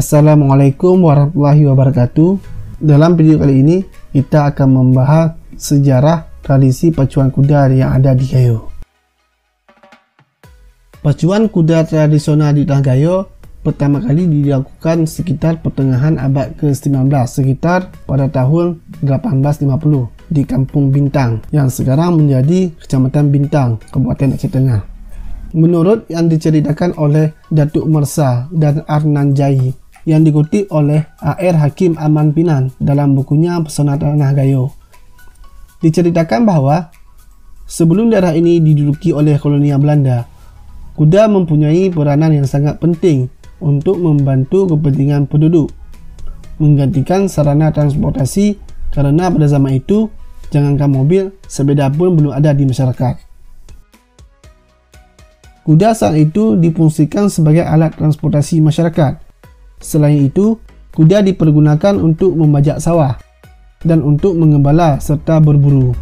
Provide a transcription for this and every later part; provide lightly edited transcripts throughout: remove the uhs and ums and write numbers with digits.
Assalamualaikum warahmatullahi wabarakatuh. Dalam video kali ini kita akan membahas sejarah tradisi pacuan kuda yang ada di Gayo. Pacuan kuda tradisional di Tanah Gayo pertama kali dilakukan sekitar pertengahan abad ke-19, sekitar pada tahun 1850 di Kampung Bintang yang sekarang menjadi Kecamatan Bintang, Kabupaten Aceh Tengah. Menurut yang diceritakan oleh Datuk Mersa dan Arnan Jai yang dikutip oleh A.R. Hakim Aman Pinan dalam bukunya Pesona Tanah Gayo, diceritakan bahwa sebelum daerah ini diduduki oleh kolonial Belanda, kuda mempunyai peranan yang sangat penting untuk membantu kepentingan penduduk, menggantikan sarana transportasi karena pada zaman itu jangankan mobil, sepeda pun belum ada di masyarakat. Kuda saat itu difungsikan sebagai alat transportasi masyarakat. Selain itu, kuda dipergunakan untuk membajak sawah dan untuk mengembala serta berburu.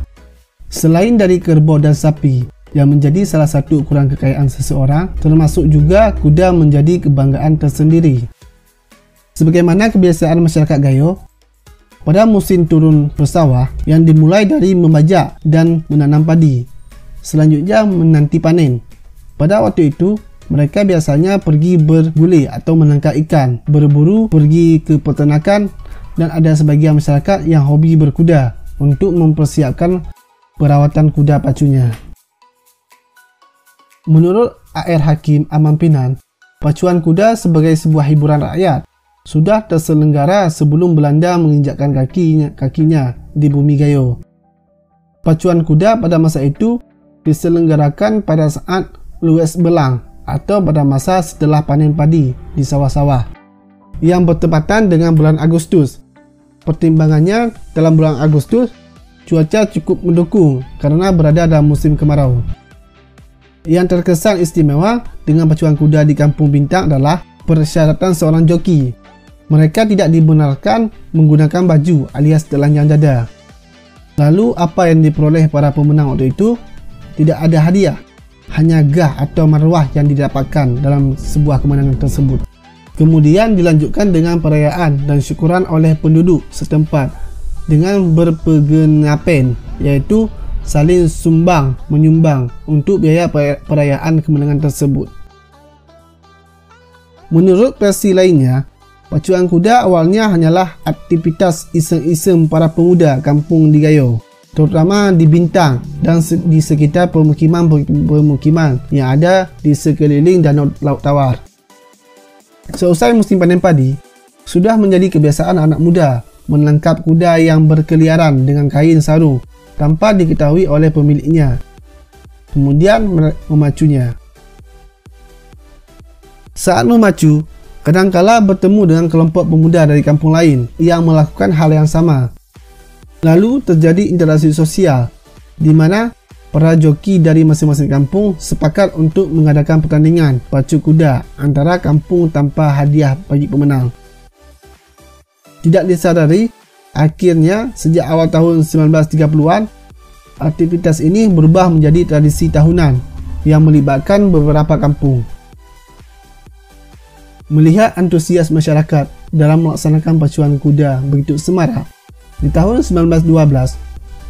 Selain dari kerbau dan sapi yang menjadi salah satu ukuran kekayaan seseorang, termasuk juga kuda menjadi kebanggaan tersendiri. Sebagaimana kebiasaan masyarakat Gayo, pada musim turun bersawah yang dimulai dari membajak dan menanam padi, selanjutnya menanti panen. Pada waktu itu, mereka biasanya pergi bergulir atau menangkap ikan, berburu, pergi ke peternakan, dan ada sebagian masyarakat yang hobi berkuda untuk mempersiapkan perawatan kuda pacunya. Menurut A.R. Hakim Aman Pinan, pacuan kuda sebagai sebuah hiburan rakyat sudah terselenggara sebelum Belanda menginjakkan kakinya di bumi Gayo. Pacuan kuda pada masa itu diselenggarakan pada saat lues belang atau pada masa setelah panen padi di sawah-sawah yang bertepatan dengan bulan Agustus. Pertimbangannya, dalam bulan Agustus cuaca cukup mendukung karena berada dalam musim kemarau. Yang terkesan istimewa dengan pacuan kuda di Kampung Bintang adalah persyaratan seorang joki. Mereka tidak dibenarkan menggunakan baju alias telanjang dada. Lalu apa yang diperoleh para pemenang waktu itu? Tidak ada hadiah, hanya gah atau marwah yang didapatkan dalam sebuah kemenangan tersebut. Kemudian dilanjutkan dengan perayaan dan syukuran oleh penduduk setempat dengan berpegenapan, yaitu saling menyumbang untuk biaya perayaan kemenangan tersebut. Menurut versi lainnya, pacuan kuda awalnya hanyalah aktivitas iseng-iseng para pemuda kampung di Gayo, terutama di Bintang dan di sekitar pemukiman yang ada di sekeliling Danau Laut Tawar. Seusai musim panen padi, sudah menjadi kebiasaan anak muda menangkap kuda yang berkeliaran dengan kain sarung tanpa diketahui oleh pemiliknya, kemudian memacunya. Saat memacu, kadangkala bertemu dengan kelompok pemuda dari kampung lain yang melakukan hal yang sama. Lalu terjadi interaksi sosial, di mana para joki dari masing-masing kampung sepakat untuk mengadakan pertandingan pacu kuda antara kampung tanpa hadiah bagi pemenang. Tidak disadari, akhirnya sejak awal tahun 1930-an, aktivitas ini berubah menjadi tradisi tahunan yang melibatkan beberapa kampung. Melihat antusias masyarakat dalam melaksanakan pacuan kuda begitu semarak, di tahun 1912,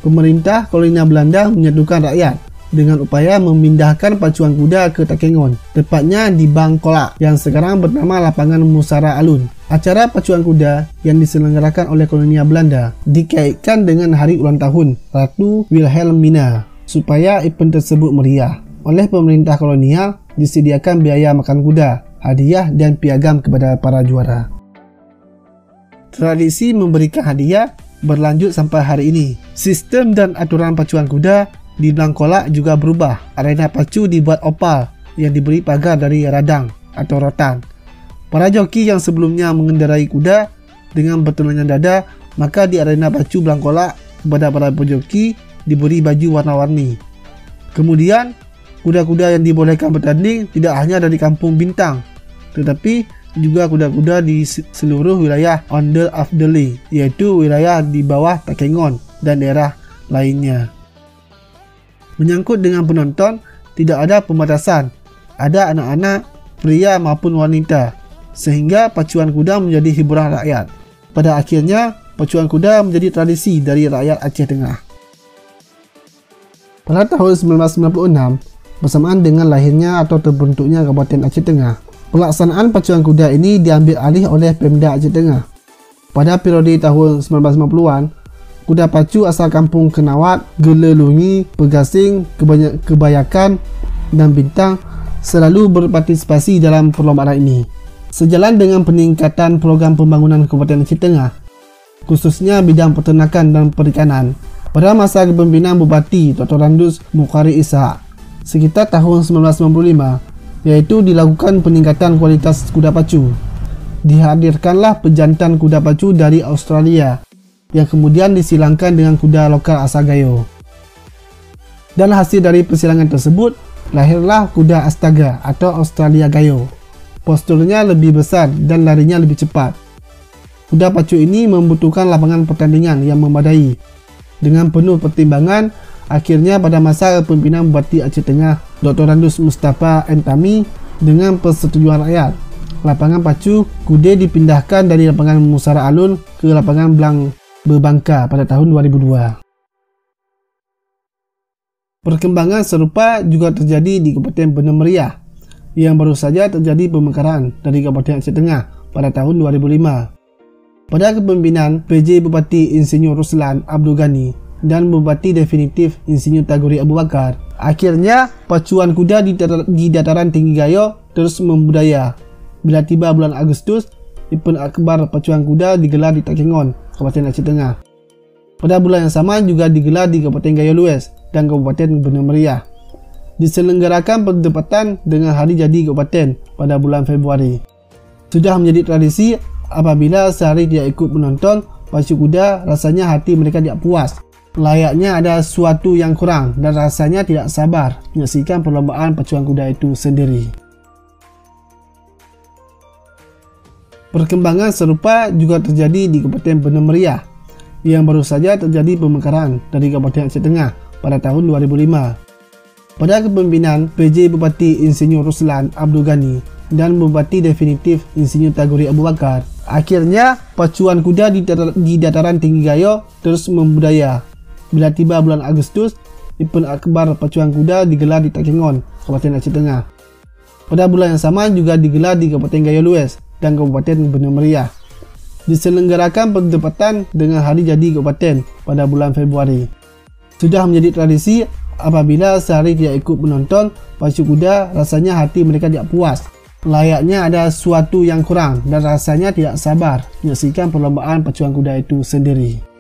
pemerintah kolonial Belanda menyatukan rakyat dengan upaya memindahkan pacuan kuda ke Takengon, tepatnya di Bangkolak yang sekarang bernama Lapangan Musara Alun. Acara pacuan kuda yang diselenggarakan oleh kolonial Belanda dikaitkan dengan hari ulang tahun Ratu Wilhelmina. Supaya event tersebut meriah, oleh pemerintah kolonial disediakan biaya makan kuda, hadiah dan piagam kepada para juara. Tradisi memberikan hadiah berlanjut sampai hari ini. Sistem dan aturan pacuan kuda di Bangkolak juga berubah. Arena pacu dibuat opal yang diberi pagar dari radang atau rotan. Para joki yang sebelumnya mengendarai kuda dengan bertelanjang dada, maka di arena pacu Bangkolak kepada para pejoki diberi baju warna-warni. Kemudian kuda-kuda yang dibolehkan bertanding tidak hanya dari Kampung Bintang, tetapi juga kuda-kuda di seluruh wilayah Ondel Afdeli, yaitu wilayah di bawah Takengon dan daerah lainnya. Menyangkut dengan penonton, tidak ada pembatasan. Ada anak-anak, pria maupun wanita. sehingga pacuan kuda menjadi hiburan rakyat. Pada akhirnya, pacuan kuda menjadi tradisi dari rakyat Aceh Tengah. Pada tahun 1996, bersamaan dengan lahirnya atau terbentuknya Kabupaten Aceh Tengah, pelaksanaan pacuan kuda ini diambil alih oleh Pemda Aceh Tengah. Pada periode tahun 1950-an, kuda pacu asal kampung Kenawat, Gelelungi, Pegasing, Kebayakan, dan Bintang selalu berpartisipasi dalam perlombaan ini. Sejalan dengan peningkatan program pembangunan Kabupaten Aceh Tengah, khususnya bidang peternakan dan perikanan, pada masa kepemimpinan Bupati Dr. Randus Mukhari Ishak sekitar tahun 1995, yaitu dilakukan peningkatan kualitas kuda pacu. Dihadirkanlah pejantan kuda pacu dari Australia yang kemudian disilangkan dengan kuda lokal asal Gayo. Dan hasil dari persilangan tersebut, lahirlah kuda Astaga atau Australia Gayo. Posturnya lebih besar dan larinya lebih cepat. Kuda pacu ini membutuhkan lapangan pertandingan yang memadai. Dengan penuh pertimbangan, akhirnya pada masa kepemimpinan Bupati Aceh Tengah Dr. Randus Mustafa Entami, dengan persetujuan rakyat, lapangan pacu kuda dipindahkan dari lapangan Musara Alun ke lapangan Blang Berbangka pada tahun 2002. Perkembangan serupa juga terjadi di Kabupaten Benar Meriah yang baru saja terjadi pemekaran dari Kabupaten Aceh Tengah pada tahun 2005. Pada kepemimpinan PJ Bupati Insinyur Ruslan Abdul Ghani dan Bupati Definitif Insinyur Tagori Abu Bakar, akhirnya pacuan kuda di dataran tinggi Gayo terus membudaya. Bila tiba bulan Agustus, event akbar pacuan kuda digelar di Takengon, Kabupaten Aceh Tengah. Pada bulan yang sama juga digelar di Kabupaten Gayo Lues dan Kabupaten Benar Meriah. Diselenggarakan berdepatan dengan hari jadi kabupaten pada bulan Februari. Sudah menjadi tradisi, apabila sehari tidak ikut menonton pacu kuda, rasanya hati mereka tidak puas. Layaknya ada sesuatu yang kurang dan rasanya tidak sabar menyaksikan perlombaan pacuan kuda itu sendiri. Perkembangan serupa juga terjadi di Kabupaten Benar Meriah yang baru saja terjadi pemekaran dari Kabupaten Aceh Tengah pada tahun 2005. Pada kepemimpinan PJ Bupati Insinyur Ruslan Abdul Ghani dan Bupati Definitif Insinyur Tagori Abu Bakar, akhirnya pacuan kuda di dataran tinggi Gayo terus membudaya. Bila tiba bulan Agustus, event akbar pacuan kuda digelar di Takengon, Kabupaten Aceh Tengah. Pada bulan yang sama juga digelar di Kabupaten Gayo Lues dan Kabupaten Benar Meriah. Diselenggarakan berdepatan dengan hari jadi kabupaten pada bulan Februari. Sudah menjadi tradisi, apabila sehari tidak ikut menonton pacu kuda, rasanya hati mereka tidak puas. Layaknya ada sesuatu yang kurang dan rasanya tidak sabar menyaksikan perlombaan pacuan kuda itu sendiri.